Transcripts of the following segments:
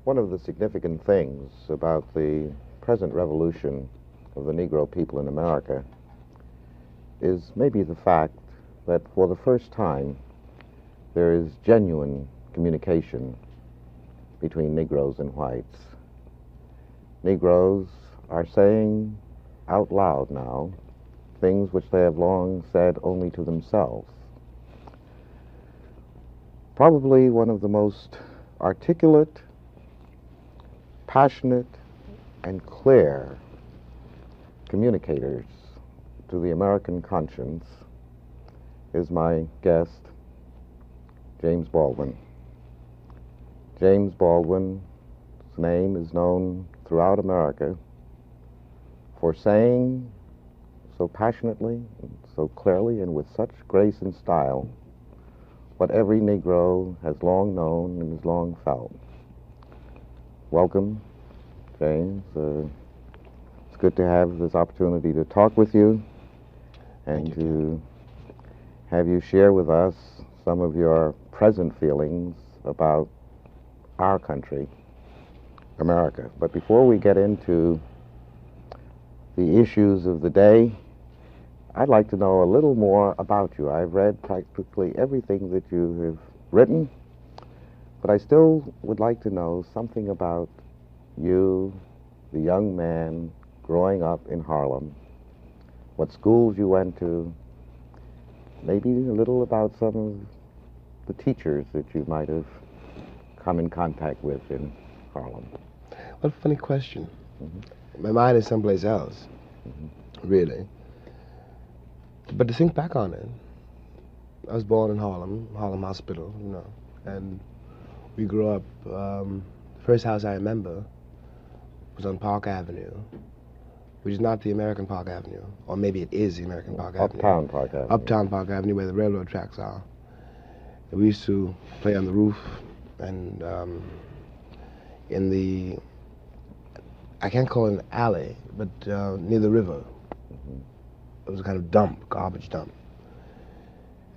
One of the significant things about the present revolution of the Negro people in America is maybe the fact that for the first time there is genuine communication between Negroes and whites. Negroes are saying out loud now things which they have long said only to themselves. Probably one of the most articulate, passionate, and clear communicators to the American conscience is my guest, James Baldwin. James Baldwin's name is known throughout America for saying so passionately, and so clearly, and with such grace and style what every Negro has long known and has long felt. Welcome, James. It's good to have this opportunity to talk with you and to have you share with us some of your present feelings about our country, America. But before we get into the issues of the day, I'd like to know a little more about you. I've read practically everything that you have written, but I still would like to know something about you, the young man growing up in Harlem, what schools you went to, maybe a little about some of the teachers that you might have come in contact with in Harlem. What a funny question. Mm-hmm. My mind is someplace else, really. But to think back on it, I was born in Harlem Hospital, you know, and we grew up, the first house I remember was on Park Avenue, which is not the American Park Avenue, or maybe it is the American Park Avenue. Uptown Park Avenue. Uptown Park Avenue, where the railroad tracks are. And we used to play on the roof and in the, I can't call it an alley, but near the river. It was a kind of dump, garbage dump.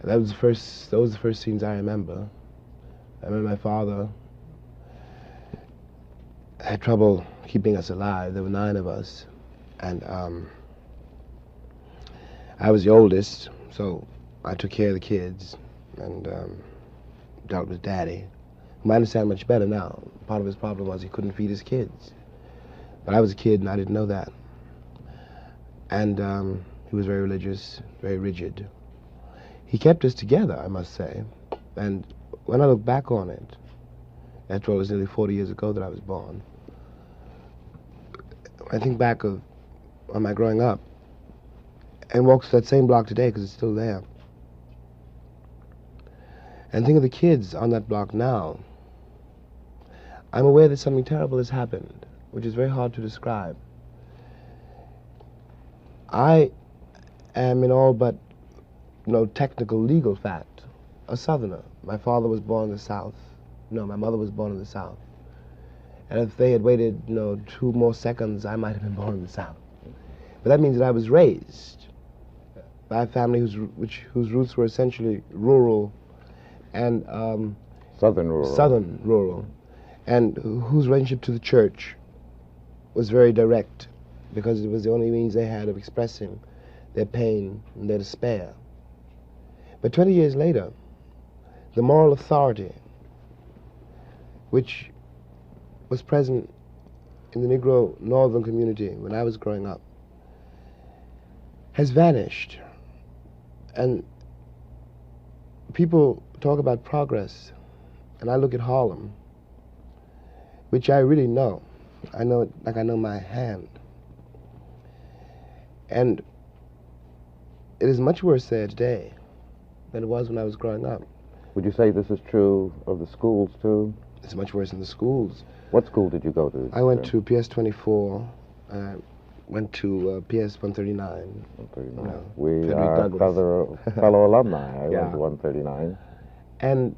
And those were the first scenes I remember. I remember my father had trouble keeping us alive. There were 9 of us. And I was the oldest, so I took care of the kids and dealt with Daddy, whom I understand much better now. Part of his problem was he couldn't feed his kids. But I was a kid and I didn't know that. And he was very religious, very rigid. He kept us together, I must say. And when I look back on it, after all, it was nearly 40 years ago that I was born, I think back on my growing up and walk that same block today because it's still there. And think of the kids on that block now. I'm aware that something terrible has happened, which is very hard to describe. I am in all but no technical legal fact a Southerner. My father was born in the South. No, my mother was born in the South. And if they had waited, 2 more seconds, I might have been born in the South. But that means that I was raised by a family whose roots were essentially rural and Southern rural, and whose relationship to the church was very direct, because it was the only means they had of expressing their pain and their despair. But 20 years later, the moral authority which was present in the Negro northern community when I was growing up has vanished. And people talk about progress, and I look at Harlem, which I really know. I know it like I know my hand. And it is much worse there today than it was when I was growing up. Would you say this is true of the schools, too? It's much worse in the schools. What school did you go to? I went to PS 24. I went to PS 139. 139. We are fellow alumni. I went to 139. And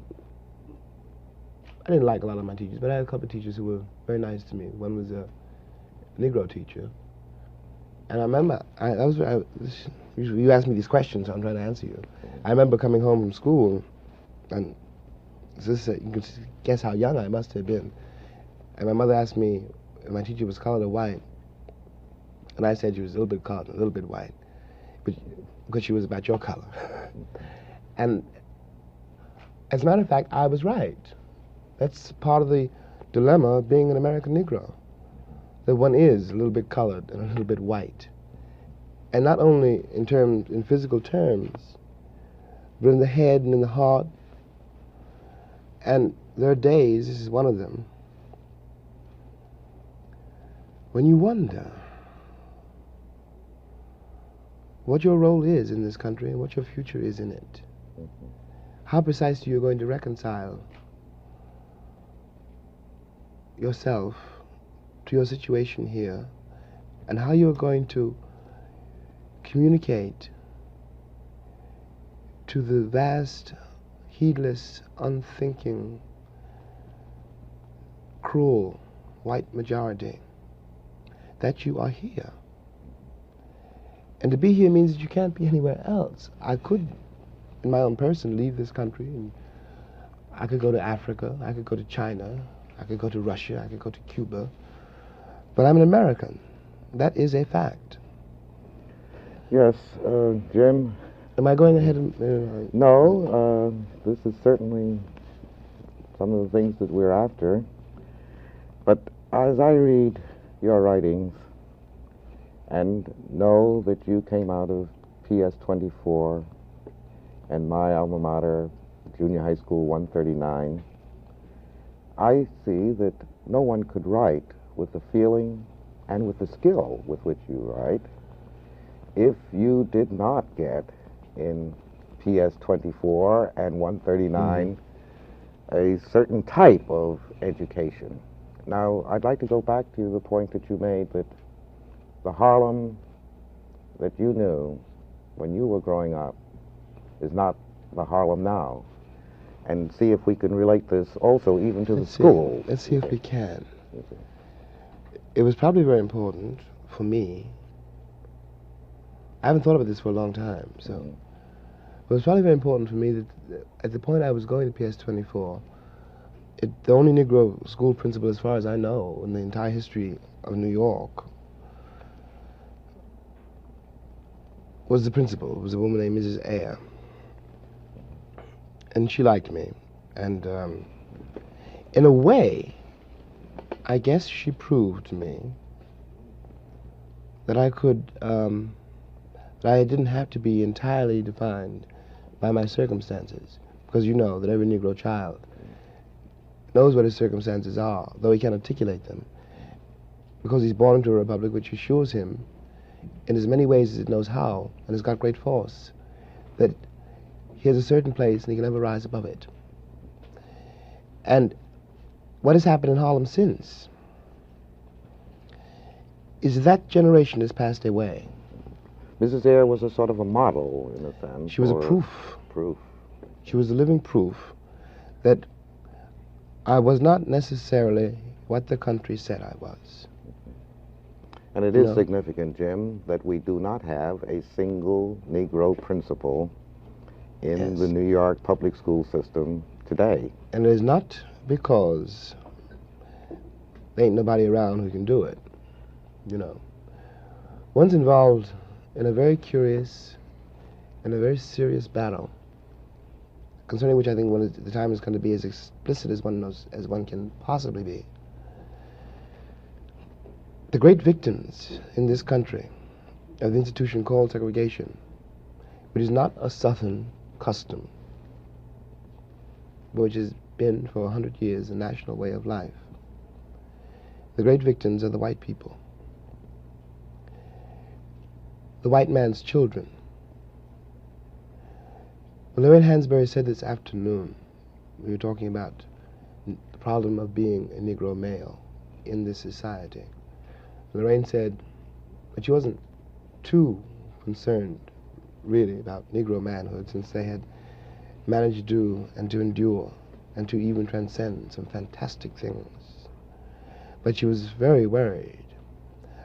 I didn't like a lot of my teachers, but I had a couple of teachers who were very nice to me. One was a Negro teacher. And I remember, you asked me these questions, so I'm trying to answer you. I remember coming home from school, and you can guess how young I must have been. And my mother asked me if my teacher was colored or white, and I said she was a little bit colored, a little bit white, because she was about your color. And as a matter of fact, I was right. That's part of the dilemma of being an American Negro, that one is a little bit colored and a little bit white. And not only in physical terms, but in the head and in the heart. And there are days, this is one of them, when you wonder what your role is in this country and what your future is in it. How precisely you're going to reconcile yourself to your situation here, and how you're going to communicate to the vast, heedless, unthinking, cruel white majority that you are here. And to be here means that you can't be anywhere else. I could, in my own person, leave this country, and I could go to Africa, I could go to China, I could go to Russia, I could go to Cuba, but I'm an American. That is a fact. Yes, Jim. Am I going ahead and... No, this is certainly some of the things that we're after. But as I read your writings and know that you came out of PS 24 and my alma mater, Junior High School 139, I see that no one could write with the feeling and with the skill with which you write if you did not get in PS 24 and 139 a certain type of education. Now, I'd like to go back to the point that you made that the Harlem that you knew when you were growing up is not the Harlem now, and see if we can relate this also even to the school. Let's see if we can. It was probably very important for me. I haven't thought about this for a long time, so it was probably very important for me that at the point I was going to PS 24, the only Negro school principal, as far as I know, in the entire history of New York, was the principal. It was a woman named Mrs. Ayer. And she liked me. And in a way, I guess she proved to me that I could, that I didn't have to be entirely defined by my circumstances. Because you know that every Negro child knows what his circumstances are, though he can't articulate them, because he's born into a republic which assures him, in as many ways as it knows how, and has got great force, that he has a certain place and he can never rise above it. And what has happened in Harlem since is that generation has passed away. Mrs. Ayer was a sort of a model, in a sense. She was a proof. She was a living proof that I was not necessarily what the country said I was. And it is significant, Jim, that we do not have a single Negro principal in the New York public school system today. And it is not because there ain't nobody around who can do it, you know. One's involved in a very curious and a very serious battle, concerning which I think the time is going to be as explicit as one can possibly be. The great victims in this country of the institution called segregation, which is not a Southern custom, but which has been for 100 years a national way of life. The great victims are the white people, the white man's children. Well, Lorraine Hansberry said this afternoon, we were talking about the problem of being a Negro male in this society. Lorraine said that she wasn't too concerned, really, about Negro manhood, since they had managed to do and to endure and to even transcend some fantastic things. But she was very worried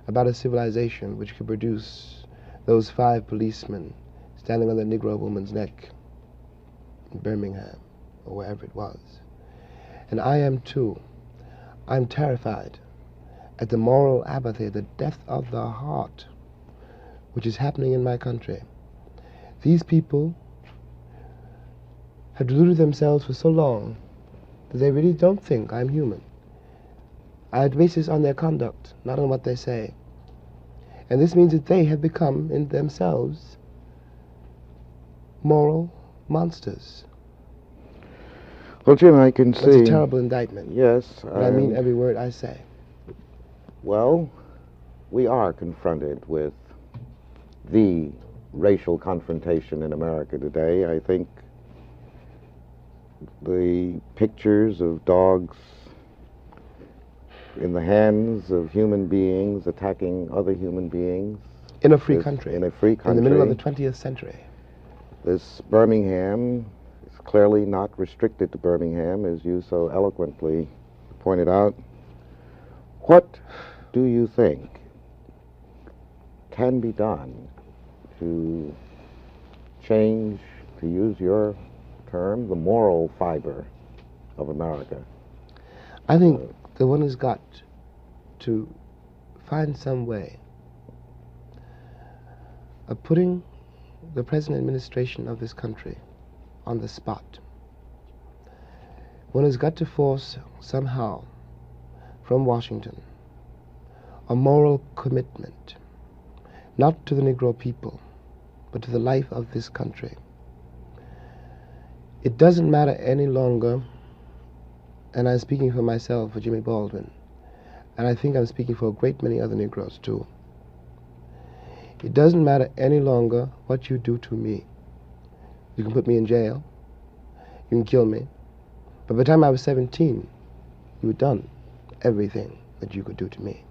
about a civilization which could produce those 5 policemen standing on the Negro woman's neck in Birmingham, or wherever it was. And I am too. I'm terrified at the moral apathy, the death of the heart, which is happening in my country. These people have deluded themselves for so long that they really don't think I'm human. I base this on their conduct, not on what they say. And this means that they have become, in themselves, moral monsters. Well, Jim, I can see... That's a terrible indictment. Yes. But I mean every word I say. Well, we are confronted with the racial confrontation in America today. I think the pictures of dogs in the hands of human beings attacking other human beings. In a free country. In a free country. In the middle of the 20th century. This Birmingham is clearly not restricted to Birmingham, as you so eloquently pointed out. What do you think can be done to change, to use your term, the moral fiber of America? I think that one has got to find some way of putting the present administration of this country on the spot. One has got to force somehow from Washington a moral commitment, not to the Negro people, but to the life of this country. It doesn't matter any longer, and I'm speaking for myself, for Jimmy Baldwin, and I think I'm speaking for a great many other Negroes too. It doesn't matter any longer what you do to me. You can put me in jail, you can kill me, but by the time I was 17, you had done everything that you could do to me.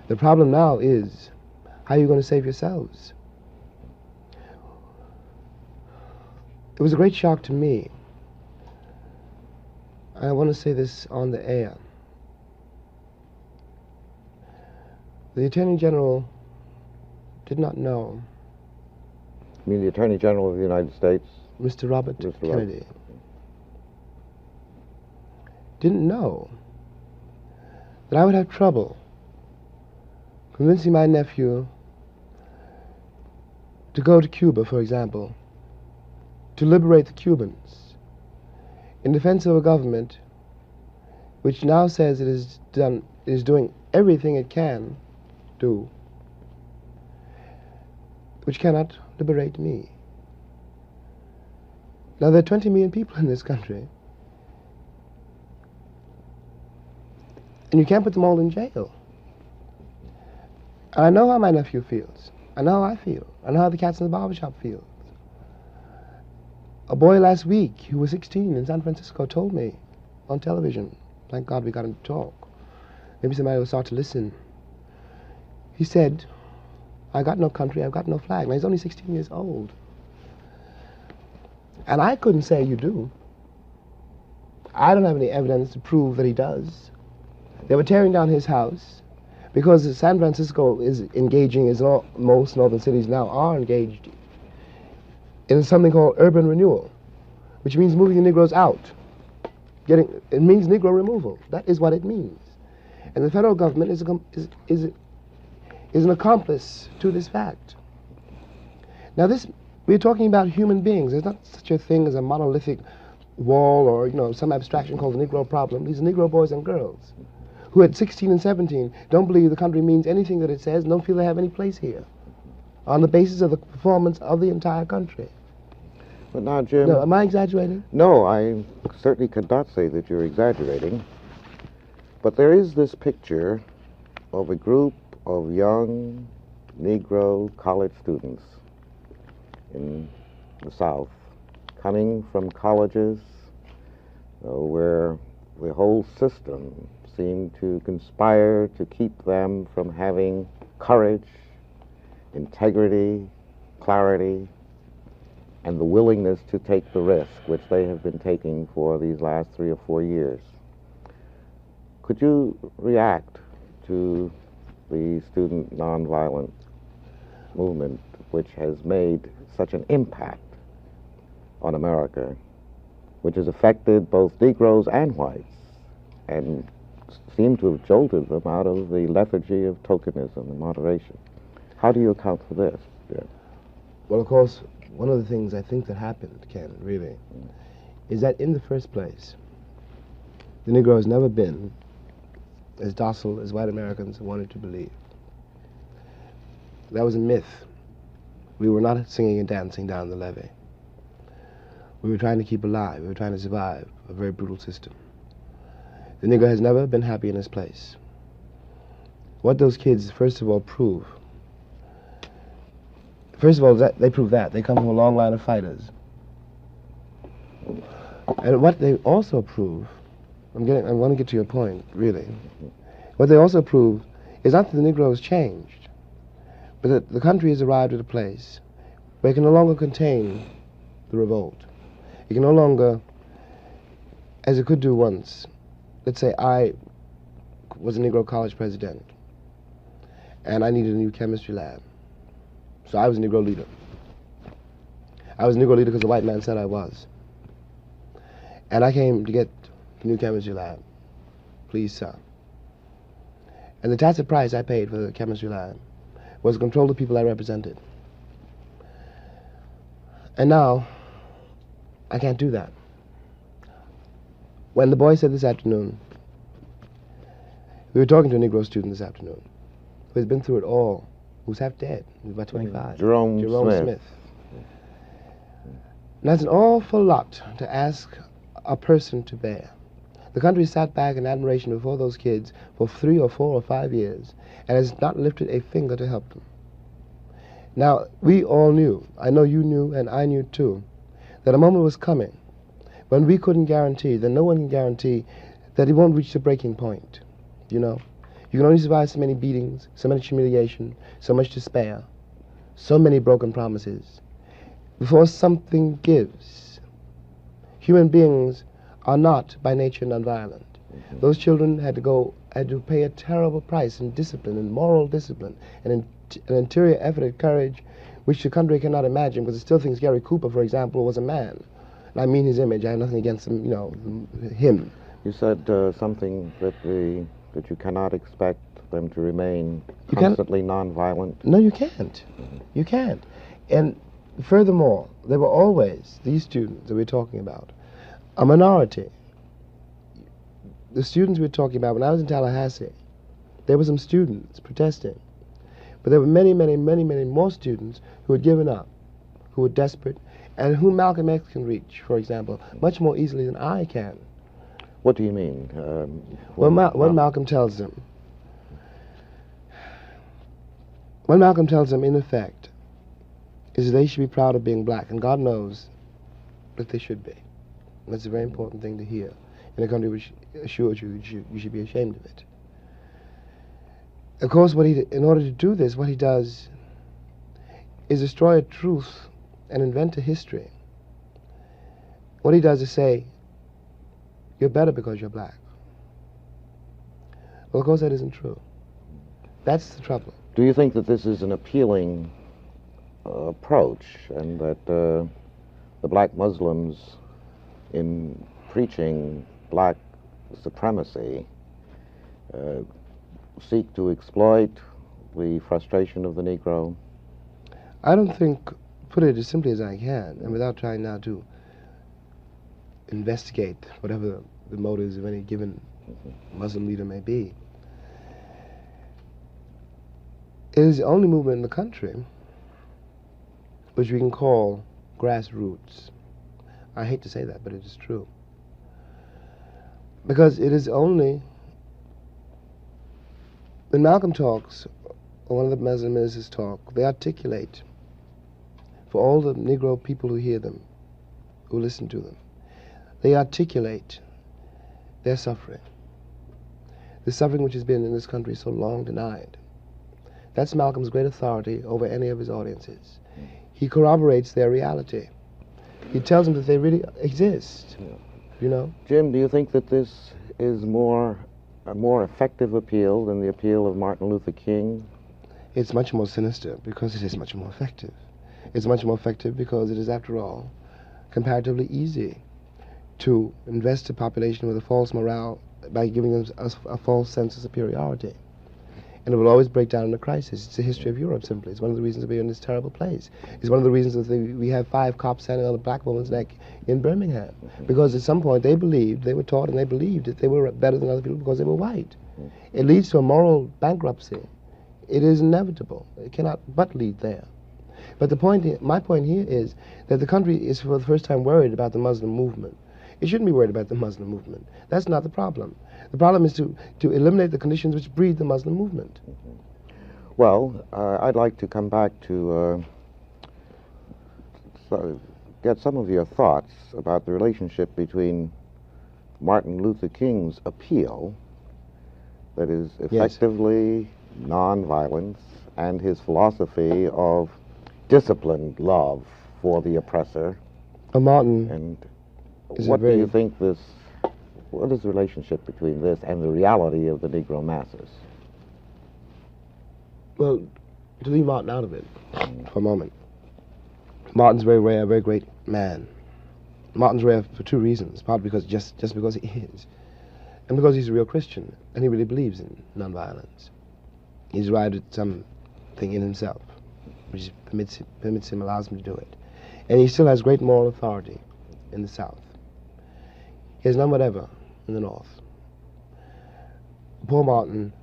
The problem now is, how are you going to save yourselves? It was a great shock to me. I want to say this on the air. The Attorney General did not know. You mean the Attorney General of the United States? Mr. Robert Kennedy. Didn't know that I would have trouble convincing my nephew to go to Cuba, for example, to liberate the Cubans in defense of a government which now says it is doing everything it can do, which cannot liberate me. Now, there are 20 million people in this country, and you can't put them all in jail. And I know how my nephew feels. I know how I feel. I know how the cats in the barbershop feel. A boy last week who was 16 in San Francisco told me on television, thank God we got him to talk, maybe somebody will start to listen. He said, I got no country, I've got no flag. Now he's only 16 years old. And I couldn't say you do. I don't have any evidence to prove that he does. They were tearing down his house because San Francisco is engaging, as most northern cities now are engaged, in something called urban renewal, which means moving the Negroes out. It means Negro removal. That is what it means. And the federal government is an accomplice to this fact. Now we're talking about human beings. There's not such a thing as a monolithic wall or some abstraction called the Negro problem. These are Negro boys and girls who at 16 and 17 don't believe the country means anything that it says and don't feel they have any place here on the basis of the performance of the entire country. But now, Jim... No, am I exaggerating? No, I certainly could not say that you're exaggerating. But there is this picture of a group of young Negro college students in the South coming from colleges where the whole system seemed to conspire to keep them from having courage, integrity, clarity, and the willingness to take the risk, which they have been taking for these last 3 or 4 years. Could you react to the student nonviolent movement, which has made such an impact on America, which has affected both Negroes and whites, and seemed to have jolted them out of the lethargy of tokenism and moderation. How do you account for this? Yeah. Well, of course, one of the things I think that happened, Ken, really, is that in the first place, the Negro has never been as docile as white Americans wanted to believe. That was a myth. We were not singing and dancing down the levee. We were trying to keep alive. We were trying to survive a very brutal system. The Negro has never been happy in his place. What those kids, first of all, prove, they prove that. They come from a long line of fighters. And what they also prove, I want to get to your point, really. What they also prove is not that the Negro has changed, but that the country has arrived at a place where it can no longer contain the revolt. It can no longer, as it could do once, let's say I was a Negro college president, and I needed a new chemistry lab. So I was a Negro leader. I was a Negro leader because the white man said I was. And I came to get the new chemistry lab. Please, sir. And the tacit price I paid for the chemistry lab was to control the people I represented. And now, I can't do that. When the boy said this afternoon, we were talking to a Negro student this afternoon who has been through it all, who's half dead, who's about 25. Jerome Smith. And that's an awful lot to ask a person to bear. The country sat back in admiration before those kids for 3 or 4 or 5 years and has not lifted a finger to help them. Now, we all knew, I know you knew and I knew too, that a moment was coming when we couldn't guarantee, that no one can guarantee, that it won't reach the breaking point, you know. You can only survive so many beatings, so much humiliation, so much despair, so many broken promises, before something gives. Human beings are not by nature nonviolent. Those children had to pay a terrible price in discipline, in moral discipline, and in an interior effort at courage, which the country cannot imagine, because it still thinks Gary Cooper, for example, was a man. And I mean his image. I have nothing against him, you know, him. You said something that you cannot expect them to remain constantly nonviolent. No, you can't. You can't. And furthermore, there were always, these students that we're talking about, a minority. The students we're talking about, when I was in Tallahassee, there were some students protesting. But there were many, many, many, many more students who had given up, who were desperate, and whom Malcom X can reach, for example, much more easily than I can. What do you mean? What Malcom tells them, in effect, is that they should be proud of being black, and God knows that they should be. And that's a very important thing to hear in a country which assures you you should be ashamed of it. Of course, in order to do this, what he does is destroy a truth and invent a history. What he does is say, you're better because you're black. Well, of course, that isn't true. That's the trouble. Do you think that this is an appealing approach, and that the black Muslims, in preaching black supremacy, seek to exploit the frustration of the Negro? I don't think, put it as simply as I can, and without trying now to investigate whatever the motives of any given Muslim leader may be, it is the only movement in the country which we can call grassroots. I hate to say that, but it is true. Because it is only, when Malcolm talks, or one of the Muslim ministers talk, they articulate for all the Negro people who hear them, who listen to them, they articulate their suffering. The suffering which has been in this country so long denied. That's Malcolm's great authority over any of his audiences. He corroborates their reality. He tells them that they really exist, you know? Jim, do you think that this is a more effective appeal than the appeal of Martin Luther King? It's much more sinister because it is much more effective. It's much more effective because it is, after all, comparatively easy to invest a population with a false morale by giving them a false sense of superiority. And it will always break down in a crisis. It's the history of Europe, simply. It's one of the reasons we're in this terrible place. It's one of the reasons that we have 5 cops standing on a black woman's neck in Birmingham. Because at some point they were taught and they believed that they were better than other people because they were white. It leads to a moral bankruptcy. It is inevitable. It cannot but lead there. But my point here is that the country is for the first time worried about the Muslim movement. It shouldn't be worried about the Muslim movement. That's not the problem. The problem is to eliminate the conditions which breed the Muslim movement. Well, I'd like to come back to get some of your thoughts about the relationship between Martin Luther King's appeal, that is effectively nonviolence, and his philosophy of disciplined love for the oppressor. Martin. And what do you think what is the relationship between this and the reality of the Negro masses? Well, to leave Martin out of it for a moment, Martin's very rare, very great man. Martin's rare for 2 reasons, partly because just because he is, and because he's a real Christian, and he really believes in nonviolence. He's arrived at something in himself, which permits him, allows him to do it. And he still has great moral authority in the South. He has none whatever in the North. Poor Martin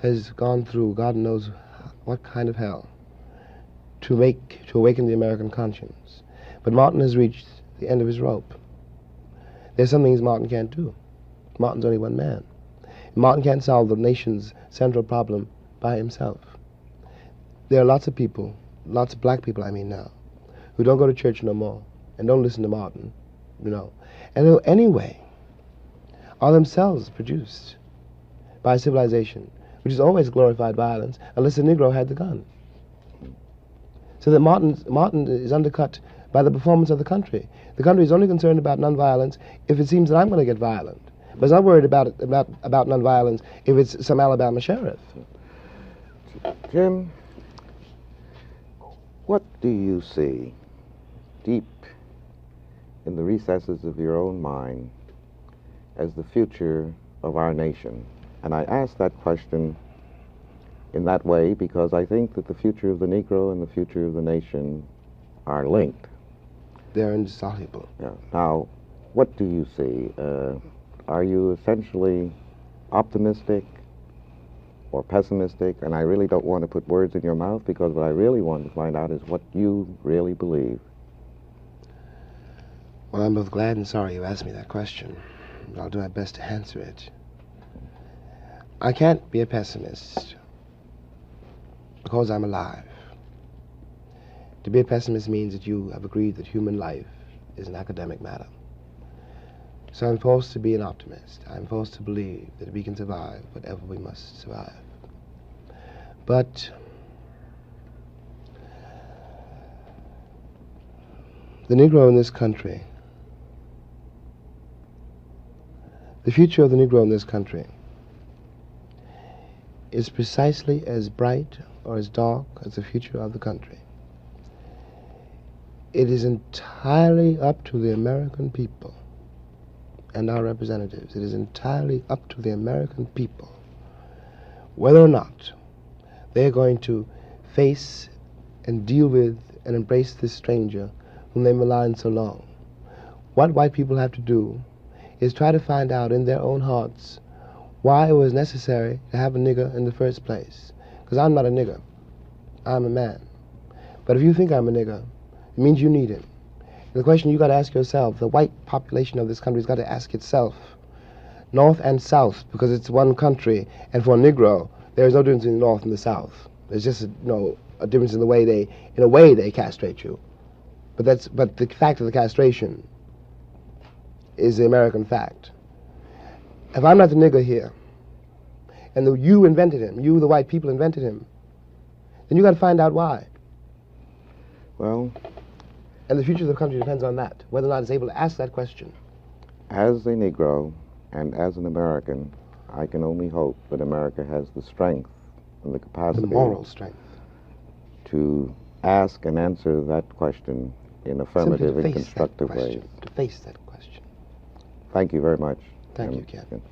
has gone through God knows what kind of hell to awaken the American conscience. But Martin has reached the end of his rope. There's some things Martin can't do. Martin's only one man. Martin can't solve the nation's central problem by himself. There are lots of people, lots of black people I mean now, who don't go to church no more and don't listen to Martin, and who anyway are themselves produced by civilization, which has always glorified violence, unless the Negro had the gun. So that Martin is undercut by the performance of the country. The country is only concerned about nonviolence if it seems that I'm going to get violent. But it's not worried about nonviolence if it's some Alabama sheriff. Jim, what do you see deep in the recesses of your own mind as the future of our nation? And I ask that question in that way because I think that the future of the Negro and the future of the nation are linked. They're indissoluble. Yeah. Now, what do you see? Are you essentially optimistic or pessimistic? And I really don't want to put words in your mouth because what I really want to find out is what you really believe. Well, I'm both glad and sorry you asked me that question. But I'll do my best to answer it. I can't be a pessimist because I'm alive. To be a pessimist means that you have agreed that human life is an academic matter. So I'm forced to be an optimist. I'm forced to believe that we can survive whatever we must survive. But the Negro in this country, the future of the Negro in this country is precisely as bright or as dark as the future of the country. It is entirely up to the American people and our representatives. It is entirely up to the American people whether or not they're going to face and deal with and embrace this stranger whom they maligned so long. What white people have to do is try to find out in their own hearts why it was necessary to have a nigger in the first place. Because I'm not a nigger. I'm a man. But if you think I'm a nigger, it means you need him. And the question you got to ask yourself, the white population of this country has got to ask itself, North and South, because it's one country, and for a Negro, there is no difference in the North and the South. There's just a difference in the way they castrate you. But the fact of the castration is the American fact. If I'm not the nigger here, and you invented him, you, the white people, invented him, then you got to find out why. Well, and the future of the country depends on that, whether or not it's able to ask that question. As a Negro and as an American, I can only hope that America has the strength and the capacity, the moral strength, to ask and answer that question in affirmative and constructive ways. To face that question. Thank you very much. Thank you, Ken.